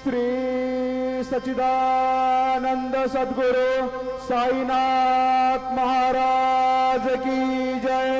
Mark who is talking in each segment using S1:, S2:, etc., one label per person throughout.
S1: श्री सच्चिदानंद सद्गुरु साईनाथ महाराज की जय।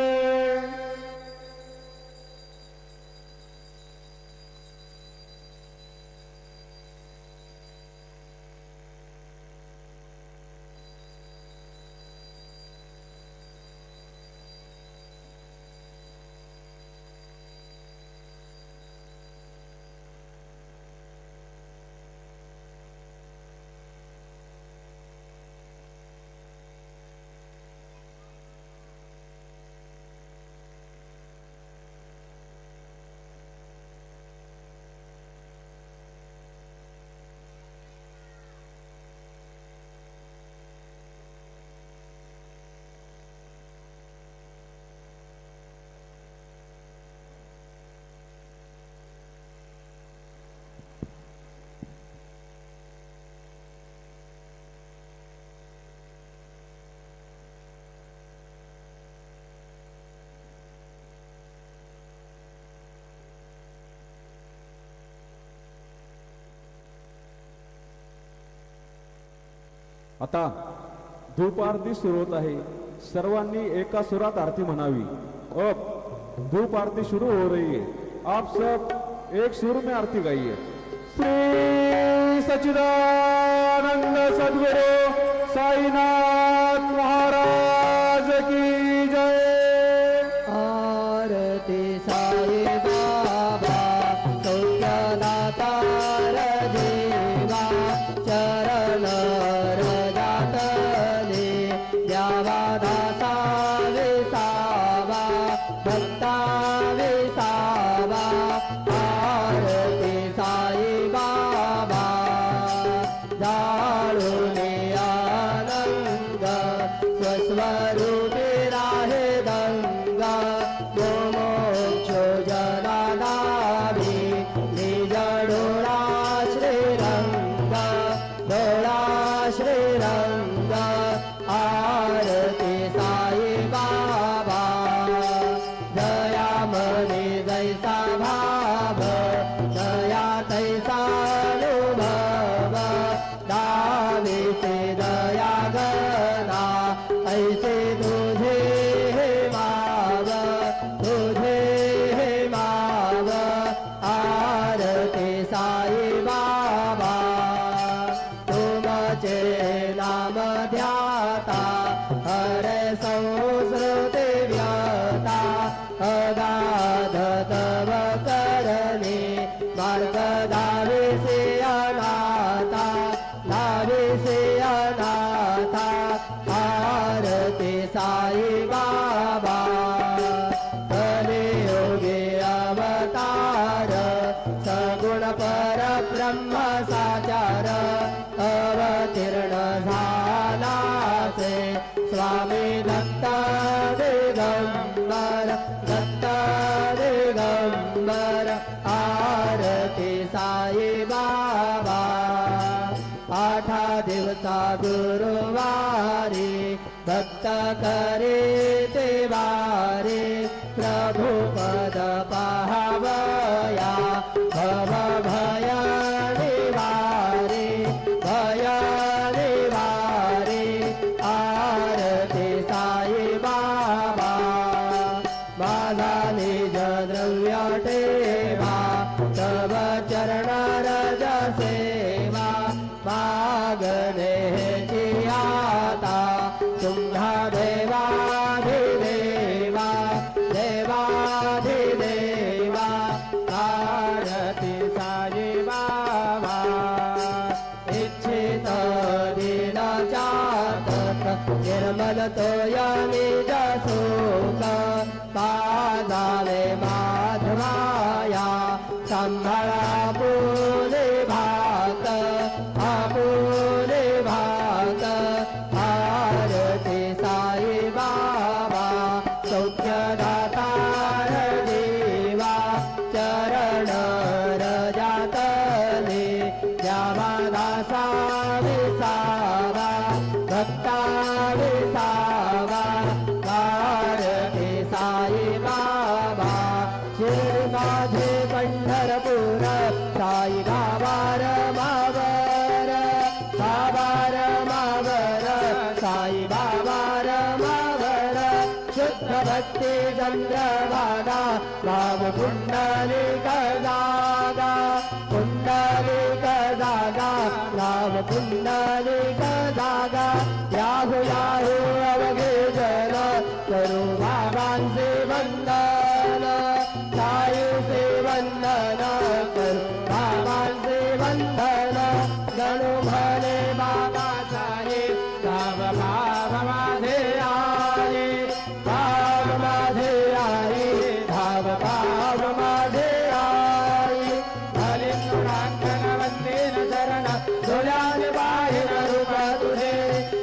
S2: आता धूप आरती सुरू होत आहे। सर्वांनी एका सुरात आरती म्हणावी। अब धूप आरती शुरू हो रही है। आप सब एक सुर में आरती गाइए।
S1: श्री सच्चिदानंद सद्गुरु साईनाथ महाराज की जय।
S3: आरती साई बाबा सौख्यदाता देवा चरण रजातले द्यावा दासा विसावा भक्ता विसावा। आरती साई बाबा जाळूने आनंद स्वस्वरूपे राहे दंगा मोक्षो जनादावी निज डोळा श्रीरंग डोळा श्रीरंग। आरती साई बाबा दया मने जैसा भाव दया तैसा अनुभव दावे से दया गना ऐसे तुझे हे माव तुझे हे माव। आरती साई बाबा तुमचे नाम ध्याता हरे संस्कृते व्याता अगाध तव करणे मार्ग दाविसे अनाथा दाविसे अनाथा। आरती साई बाबा कलियुगे अवतार सगुण पर ब्रह्म साचार अवतीर्ण झाला से स्वामी दत्त दिगंबर दत्त दिगंबर। आरती साई बाबा आठा दिवसा गुरुवारी भक्त करे ते वारे प्रभु पद पाहावया भव भय निवारे भय निवारे। आरती साई बाबा माझा निज द्रव्य ठेवा तव चरण रज सेवा मागणे ची आता तुम्हा देवाधिदेवा देवाधिदेवा। आरती साई बाबा इच्छित दिन चातक निर्मल तो निज सुख पाजावे शुद्ध भक्ती चंद्रभागा भाव पुंडलिक जागा पुंडलिक जागा भाव पुंडलिक जागा याहू याहू अवघे जन करू बाबांचे वंदन साईचे वंदन करू बाबांचे वंदन गणू म्हणे बाबा साहेब गाव भाव माझे आले भाव माझे आई भाव भाव माझे आई हरिंद्रांकन वंदेन चरण डोळ्याने बाहेर रूप तुझे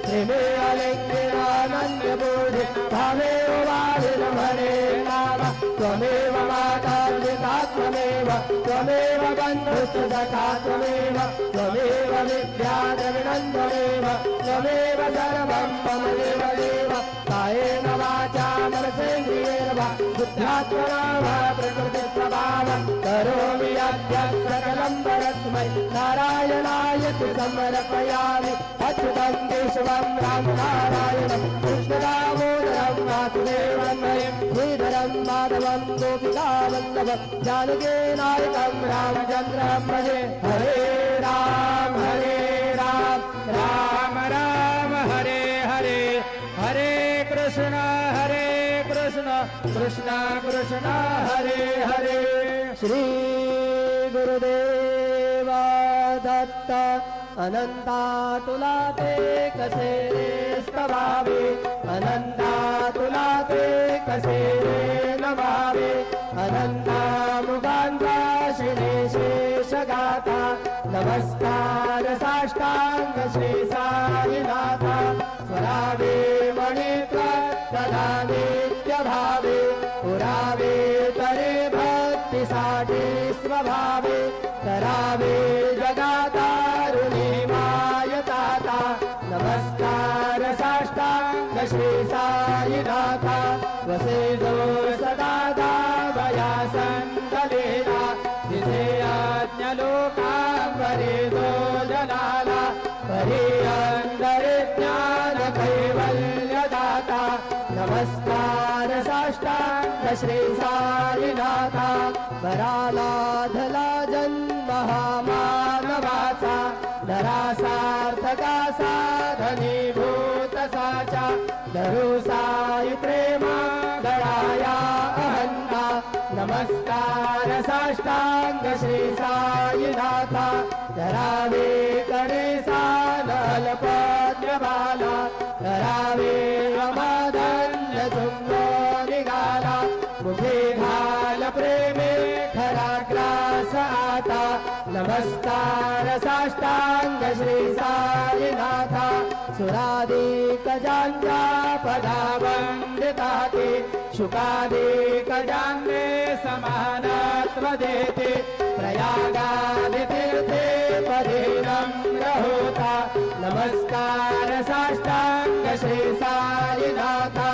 S3: प्रेमे अलेख्यानंद बोधे भावे वाढेल म्हणे नाम त्वमेव माता पिता त्वमेव त्वमेव बन्धुश्च सखा त्वमेव त्वमेव विद्या द्रविणन्दमेव त्वमेव सर्वं मम देव देव कायेन वाचा मनसेन्द्रियेण वा बुद्ध्यात्मना वा प्रकृतिस्वभावं करोमि यद्यत् सकलं परस्मै नारायणायति समर्पयामि अच्युतं केशवं रामनारायणं कृष्णदामोदरं वासुदेवं हरिं श्रीधरं माधवं गोपिकावल्लभं जानकीनायकं रामचन्द्रं भजे हरे राम राम राम हरे हरे हरे कृष्ण कृष्ण कृष्ण हरे हरे श्री गुरुदेवा दत्त अनंता तुला ते कसे रे स्तवावे अनंता तुला ते कसे रे नमावे अनंता मुगांचा श्री शेष गाथा नमस्कार साष्टांग श्री साईनाथा स्वरावे मणित्र तदा नित्य भावे पुरावे तरे भक्तीसाठी स्वभावे करावे जगातारुणी मायताता नमस्कार साष्टांग श्री साईनाथा वसे जो सदा दावया संतलेला तिथे आज्ञलोकांबरे जो जनाला परी अंतरे ज्ञान कैवल्य दाता नमस्कार साष्टांग श्री साईनाथा परालाधला जन्म हा मानवाचा धरा सार्थका साधनीभूत साचा धरू साई प्रेमा गळाया अहंता नमस्कार साष्टांग श्री साईनाथा धरावे कडे सानलपद्य बाला धरावे अमादन्य चुंबो निघाला मुखे घाल प्रेमे खरा ग्रास आता नमस्कार साष्टांग श्री साईनाथा सुरादिक जांजा पदा वंदिता ते शुकादिक जांगे समानत्व देते प्रयागादि तीर्थे पदे नम्र होता नमस्कार साष्टांग श्री साईनाथा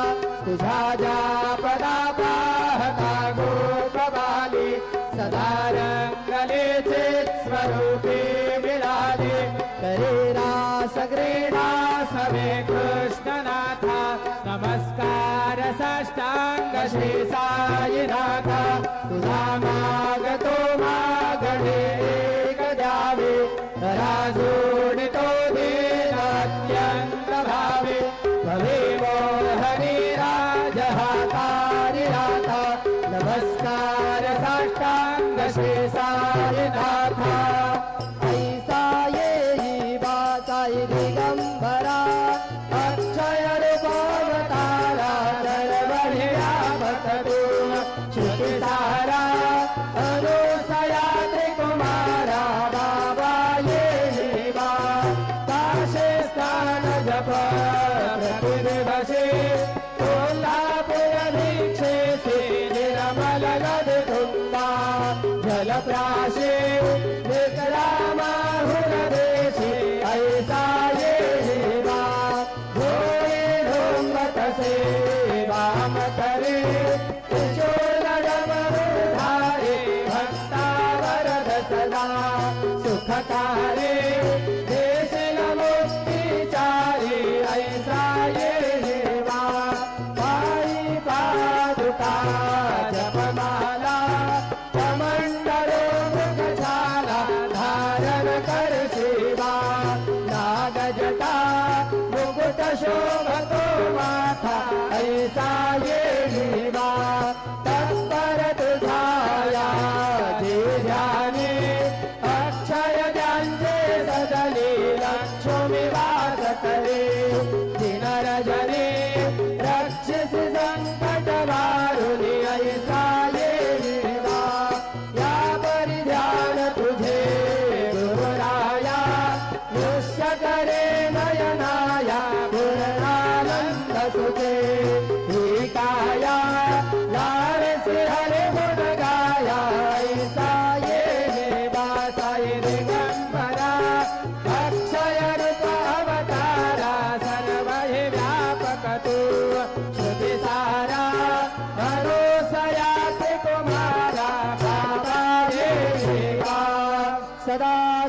S3: तुझा जा पदा पाहता गोपबाली सदा रंगले चित स्वरूपे मिळाले करे रास क्रीडा सवे कृष्णनाथा नमस्कार साष्टांग श्री साईनाथा तुझा मागतो मागणे एक द्यावे धरा जोडितो दीन अत्यंत भावे भवे मोहनी राज हातारी राधा नमस्कार साष्टांग श्री साईनाथा ऐसा येई बाचाई दिगंबरा अक्षय रूपावतारा दरवढ्या भक्तू श्रुतिसारा अनुसया त्रिकुमारा बाबा येई बा काशे स्थान जप प्रतिदिवसे कोल्हापुर दीक्षेचे निर्मल गद तुंगा जलप्राशे विक्रामाहुर देशे ऐसा ये बा भोळे ढोंगतसे वाम करे धारे भक्तावरद सदा सुखकारे देश नमुक्तिचारी ऐसा ये बा पायी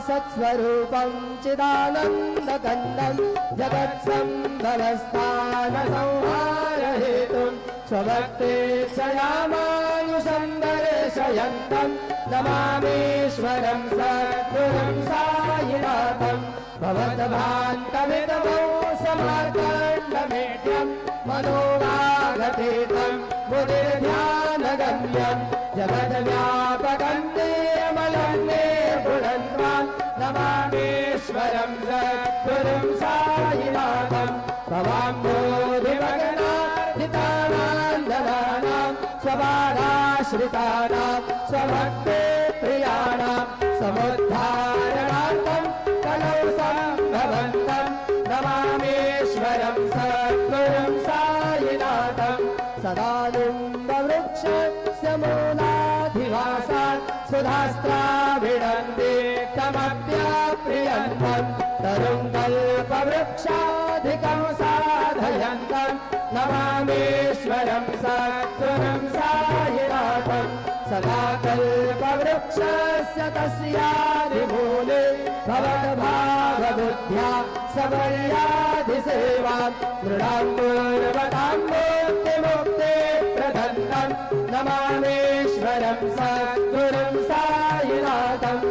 S4: सत्स्वरूपं चिदानन्दकन्दं जगत्सम्भवस्थानसंहारहेतुं स्वभक्तेच्छयामानुषं दर्शयन्तं नमामीश्वरं सद्गुरुं सायिनाथं भवद्भान्तमिदमौ समार्कण्डमेढ्यं मनोवागतीतं मुनिर्ध्यानगम्यं जगद्व्यापकं निर्मलं निर्गुणन्त्वां नमामीश्वरं सद्गुरुं सायिनाथं भवाम्बोधिमग्नार्धितानां स्वबाधाश्रितानां स्वभक्ते प्रियाणां समुद्धारणार्थं कलौ सम्भवन्तं नमामीश्वरं सद्गुरुं सायिनाथं सदानुम्बवृक्षस्य मूलाधिवासात् सुधास्त्राभिडन्ते तमप्यप्रियन्तं तरुं कल्पवृक्षाधिकं साधयन्तं नमामीश्वरं सद्गुरुं सायिनाथं सदा कल्पवृक्षस्य तस्यादिमूले भवद्भावबुद्ध्या सवर्याधिसेवां नृणां पूर्वतां मुक्तिमुक्ते प्रदन्तं नमामीश्वरं सद्गुरुं सायिनाथम्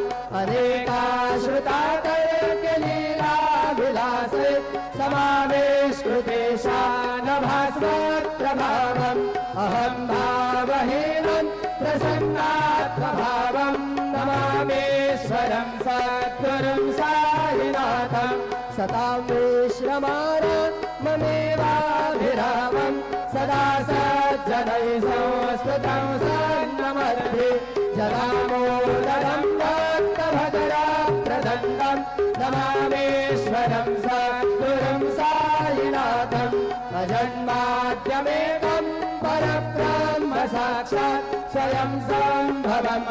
S4: अनेकाश्रुतातर्कलीलाविलासे समावेशकृतेशानभास्वप्रभावम् अहं भावहीनं प्रसन्नात्मभावं नमामीश्वरं सद्गुरुं सायिनाथम् सतां विश्रमाण ममेवाभिरामं सदा सज्जनैः संस्तुतं सन्नमर्भि जलामोदरं भक्तभजराप्रदन्तं नमामीश्वरं सद्गुरुं सायिनाथम् अजन्माद्यमेकं परब्रह्म साक्षात् स्वयं सम्भवं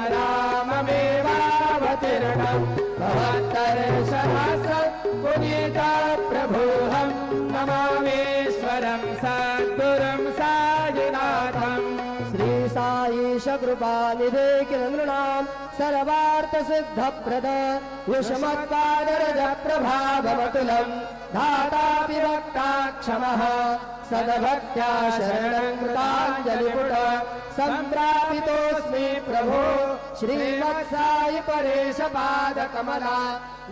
S4: राममेवावतीर्णं भवत्तर्शनासत् पुनीतप्रभोऽहं नमामीश्वरं सद्गुरुं सायिनाथम् श्री साईश कृपानिधे किल नृणां सर्वार्थसिद्धप्रद युष्मत्पादरज प्रभावमतुलं धातापि वक्ता क्षमः सद्भक्त्या शरणं कृताञ्जलिपुट सम्प्रापितोऽस्मि प्रभो श्रीमत्साई परेश पादकमला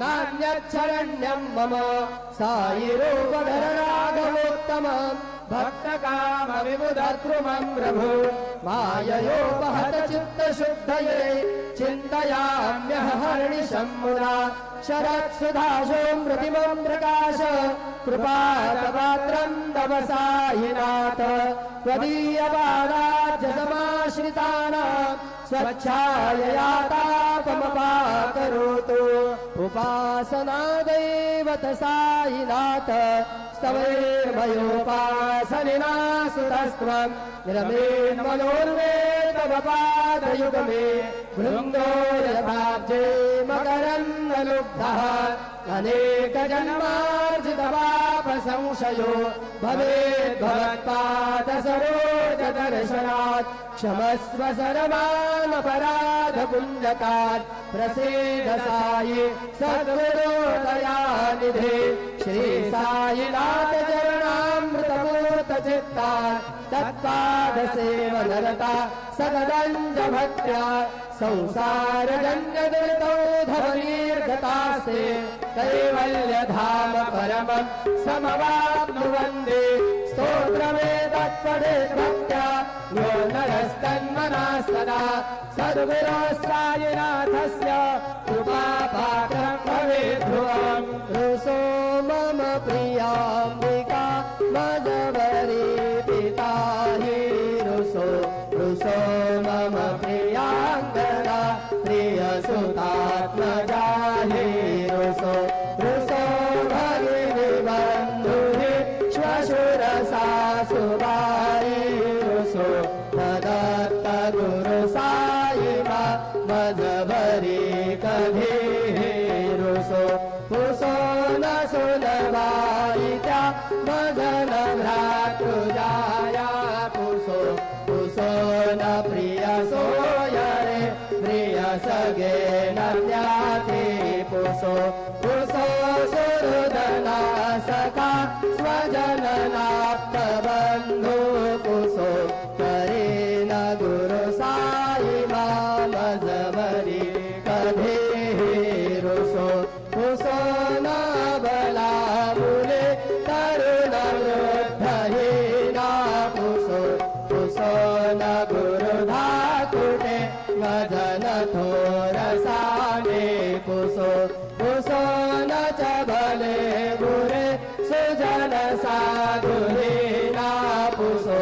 S4: नान्यच्छरण्यं मम साई रूपधर राघवोत्तमं भक्तकामविबुधद्रुमं प्रभु माययोपहत चित्तशुद्धये चिन्तयाम्यहर्निशं मुदा शरत्सुधाशोऽमृतिमं प्रकाश कृपापात्रं तव सायिनाथ त्वदीयपादाब्जसमाश्रितानां स्वच्छायया तापमपाकरोतु उपासनादैवत सायिनाथ स्तवैर्मयोपासनिना सुरस्त्वं निरमेन्मनोर्मे तव पादयुगमे वृन्दो यथाब्जे मकरन्दलुब्धः अनेकजन्मार्जितपापसंशयो भवेद्भवत्पादसरोजदर्शनात् क्षमस्व सर्वानपराधपुण्यकात् प्रसीद साई सद्गुरोदयानिधे श्री साईनाथ चरणामृतपूर्तचित्ता तत्पादसेवनरता सददञ्ज भक्त्या संसारजन्यदृतौ धवनीर्गतास्ते कैवल्यधाम परमं समवाप्नुवन्ति स्तोत्रमेतत्पठे भक्त्या यो नरस्तन्मना सदा सद्गुरो साईनाथस्य कृपापात्रं भवेत् ध्रुवम् रुसो मम प्रियाम्बिका मदवरी पिता हि रुसो रुसो मम प्रियाङ्गना प्रियसुतात्मजा हि रुसो रुसो भगिनी बन्धुः श्वशुरसासुबाई रुसो तदत्त गुरु साईमा मदवरी कधी रुसो रुसो न सुलभाई त्या मदन भ्रातृजाया पुसो पुसो न प्रिय सोयरे प्रिय सगे न ज्ञाति पुसो रुसो रुसो सुहृदना सखा स्वजननाप्तबन्धु कुसो करेन गुरु साई मजबरी कधे रुसो रुसो न बला मुले तरुण वृद्धहीना कुसो कुसो न गुरु धाकुटे वजन थोरसाने कुसो कुसो न च भले बुरे सुजन साधुहीना कुसो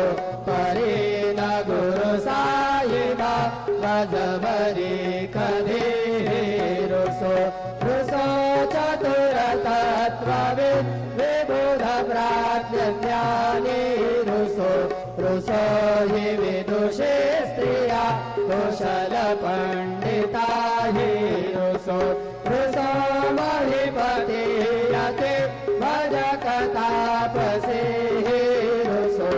S4: परे न गुरु साहिबा वजबरी कधे रुसो रुसो चतुर तत्त्वविद् विबुध प्राज्ञानी रुसो रुसो हि विदुषे स्त्रिया कुशल पंडिता हि रुसो रुसो महिपति यते भजक तापसे हि रुसो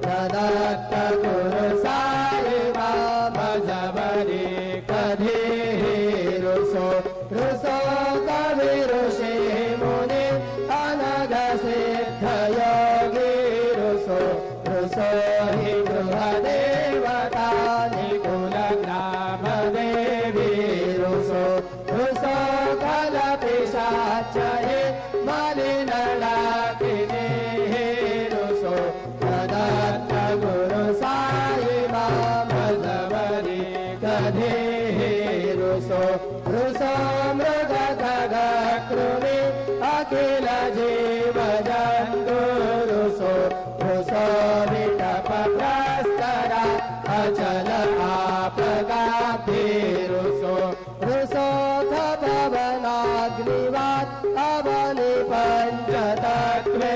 S4: ददत्त गुरु साहिबा भजबरी कधे रुसो रुसो कवि ऋषि मुनि अनग सिद्ध योगी रुसो रुसो हि गृह देवता निकुल ग्राम देवी रुसो रुसो कल पिशाच हे मलिन डाकिनी रुसो ददत्त गुरु साहिबा भजबरी कधे रुसो रुसो मृग खग कृमि अखिल जीव जन्तु रुसो रुसो विटप प्रस्तरा अचल आपगाब्धि रुसो रुसो भवनाग्निवात् अवनि पञ्चतत्त्वे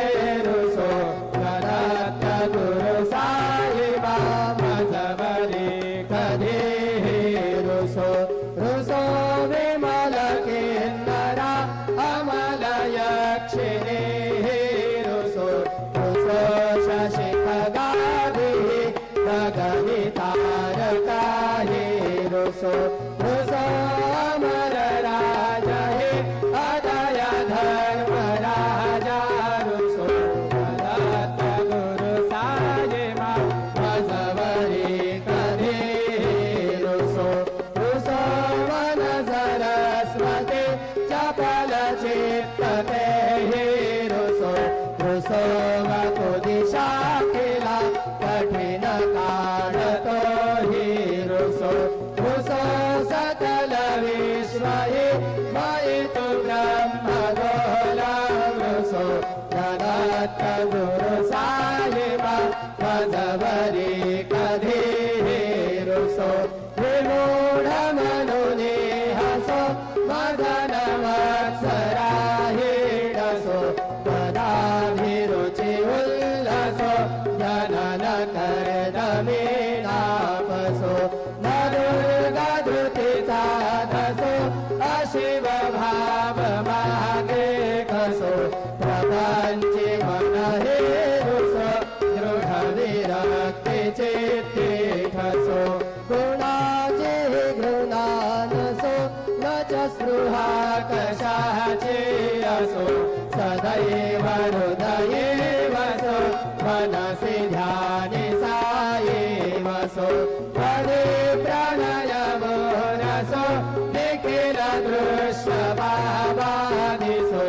S4: रुसो ददत्त गुरु साहिबा भजबरी कधे रुसो रुसो विमल किन्नरा अमल यक्षिणी रुसो रुसो शशि खगाभिः गगनितारका हि रुसो रुसो अमर राजा हि अदय धर्म राजा रुसो ददत्त गुरु साहिबा भजबरी कधे रुसो रुसो वन सरस्वती चपल चित्तते हि रुसो रुसो वकुदिशा किला कठिन काढतो हि रुसो रुसो सकल विश्व हि मयितु ब्रह्म गोलम् रुसो ददत्त गुरु साहिबा भजबरी कधे रुसो विमूढ मनुने हसो मदन वत्सराहिणसो पदाभिरुचि उल्लसो जनन करदमेनापसो न दुर्गधृति साधसो अशिव भाव मागे कसो प्रपञ्चे मन हे रुसो दृढ विरक्ति चित्ते ठसो गुणाचे घृणानसो न च स्पृहा कशाचे असो सदैव हृदये वसो मनसि ध्यानि साये वसो पदे प्रणयमो रसो निखिल दृश्य बाबादिसो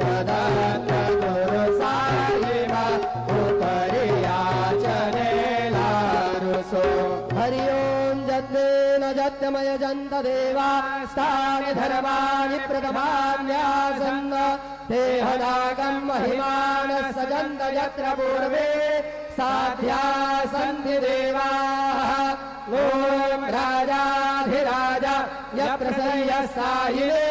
S4: ददत्त गुरु साहिबा उपरि याचने लारुसो हरि ओं जत्नेन जत्यमय जन्त देवा स्थानि धर्माणि प्रथमान्यासन्न देहदागं महिमानः सजन्त यत्र पूर्वे साध्या सन्ति देवाः ॐ राजाधिराज यप्रसय्य साहिरे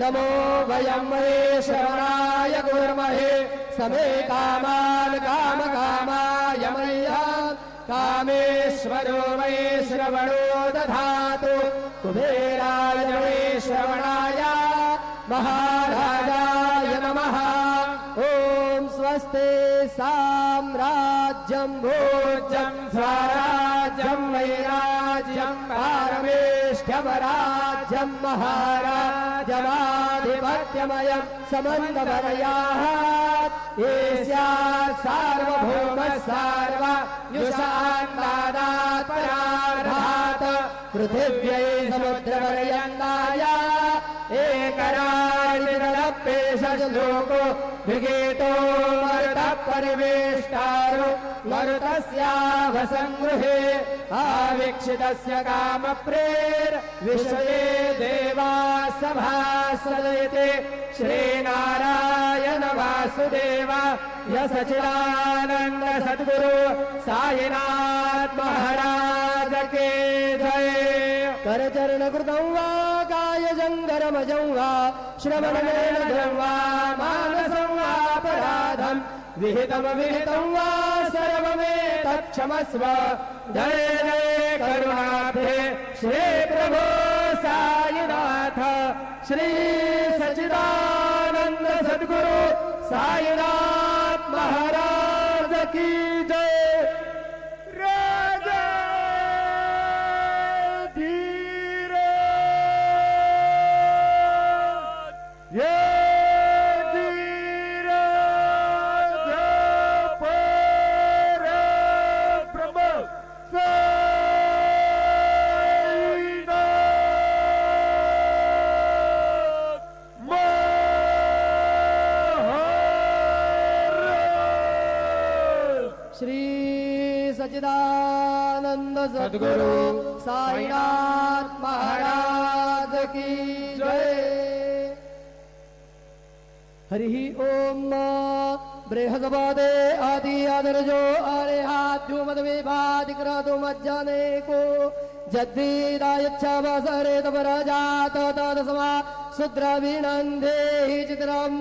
S4: नमो वयं महेश्वराय कुर्महे समे कामान् कामकामाय मह्यं कामेश्वरो वै श्रवणो दधातु कुबेराय वै श्रवणाय महाराजाय नमः ॐ स्वस्ति साम्राज्यं भोज्यं स्वराज्यं वैराज्यं पारमेष्ठ्यमराज्यं महाराजमाधिपत्यम् सामर्थ्यमयं समन्दवरयात् ये स्यात् सार्वभौमः सार्वयुषान्तादात् परार्धात् पृथिव्यै समुद्रपर्यन्ताय एकराजिरपेश श्लोको विगीतो मरुतः परिवेष्टारो मरुतस्यावसङ्गृहे आवीक्षितस्य कामप्रेर विषये देवा सभासदयते श्रीनारायण वासुदेव सच्चिदानंद सद्गुरु साईनाथ महाराज के जय। करचरण कृतं वा कायजङ्गरमजं वा श्रवणमेलजं वा मानसं वापराधं विहितं वा सर्वमेतत्क्षमस्व। जय जय करुणाब्धे श्री प्रभो साईनाथ श्री सच्चिदानंद सद्गुरु साईनाथ महाराज की जय। राजा धीर ये सच्चिदानंद सद्गुरु साईनाथ महाराज की जय। हरि ओम बृहस्पते आदि आदर्जो अरेहाद्यो मदविभाधिक्रतु मज्जने को जद्दीदायच्छावसरे तपराजात तदसमा सुद्रविनन्देहि चित्रम्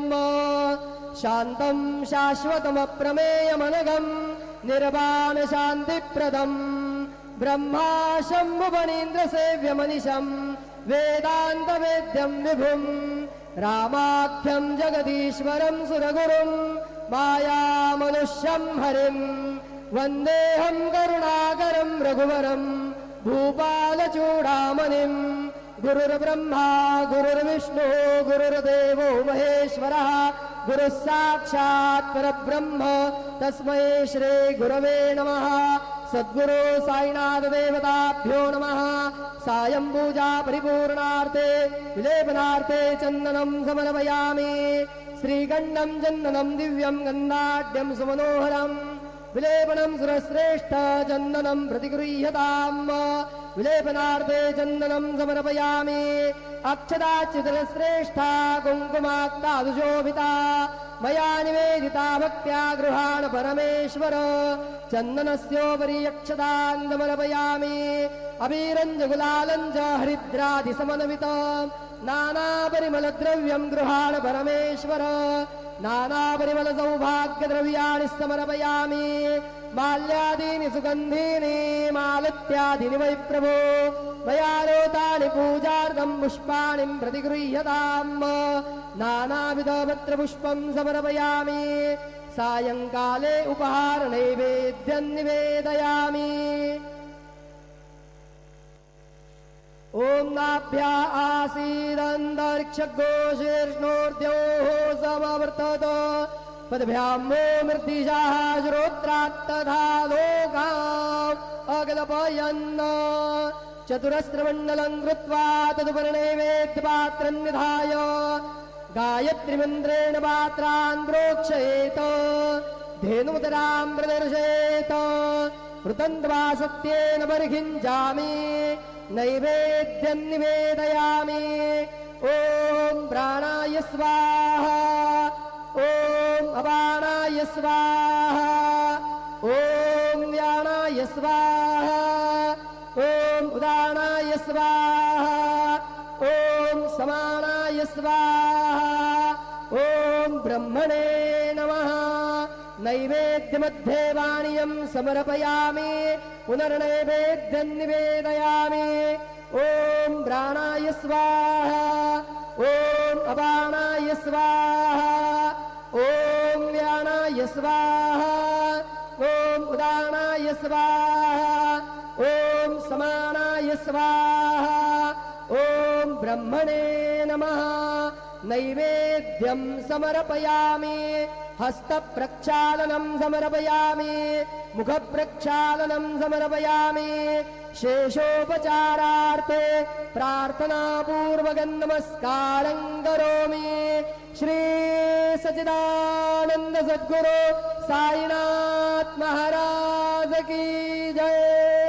S4: शान्तं शाश्वतमप्रमेयमनघम् निर्वाण शान्तिप्रदम् ब्रह्मा शम्भुवनीन्द्र सेव्यमनिशम् वेदान्तवेद्यं विभुम् रामाख्यं जगदीश्वरं सुरगुरुं मायामनुष्यं हरिम् वन्देऽहं करुणाकरं रघुवरं भूपालचूडामणिम्। गुरुर्ब्रह्मा गुरुर्विष्णु गुरुर्देवो महेश्वरः गुरुः साक्षात् परब्रह्म तस्मै श्री गुरवे नमः। सद्गुरु साईनाथ देवताभ्यो नमः। सायं पूजा परिपूर्णार्थे विलेपनार्थे चन्दनं समर्पयामि। श्रीगण्डं चन्दनं दिव्यं गन्धाढ्यं सुमनोहरम् विलेपनं सुरश्रेष्ठ चन्दनं प्रतिगृह्यताम्। विलेपनार्थे चन्दनं समर्पयामि। अक्षताच्युतश्रेष्ठा कुङ्कुमाक्तादुशोभिता मया निवेदिता भक्त्या गृहाण परमेश्वर। चन्दनस्योपरि अक्षतां समर्पयामि। अबीरञ्च गुलालञ्च हरिद्रादिसमन्वित नानापरिमलद्रव्यं गृहाण परमेश्वर। नानापरिमलसौभाग्यद्रव्याणि समर्पयामि। माल्यादीनि सुगन्धीनि मालत्यादीनि वै प्रभो मया रोतानि पूजार्थं पुष्पाणि प्रतिगृह्यताम्। नानाविधपत्रपुष्पं समर्पयामि। सायंकाले उपहार नैवेद्यं निवेदयामि। ओम नाभ्या आसीदन्तरिक्षघोषेर्ष्णोर्द्योः समवर्तत पदभ्यां वो मृत्तिशाः श्रोत्रात् तथा लोकाम् अगलपयन्। चतुरस्रमण्डलं कृत्वा तदुपरिनैवेद्यपात्रं निधाय गायत्रीमन्त्रेण पात्रान् प्रोक्षयेत धेनुमुदरां प्रदर्शयेत। वृतन्त्वा सत्येन बर्हिञ्जामि नैवेद्यं निवेदयामि। ओम प्राणाय स्वाहा ओम अपानाय स्वाहा ओम व्यानाय स्वाहा ओम उदानाय स्वाहा ओम समानाय स्वाहा ओम ब्रह्मणे नमः। नैवेद्यमध्ये वाणीयं समर्पयामि। पुनर्नैवेद्यं निवेदयामि। ओम प्राणाय स्वाहा ओम अपानाय स्वाहा ओम व्यानाय स्वाहा ओम उदानाय स्वाहा ओम समानाय स्वाहा ओम ब्रह्मणे नमः। नैवेद्यं समर्पयामि हस्तप्रक्षालनं समर्पयामि मुखप्रक्षालनं समर्पयामि शेषोपचारार्थे प्रार्थनापूर्वकं नमस्कारं करोमि श्री सच्चिदानंद सद्गुरु साईनाथ महाराज की जय।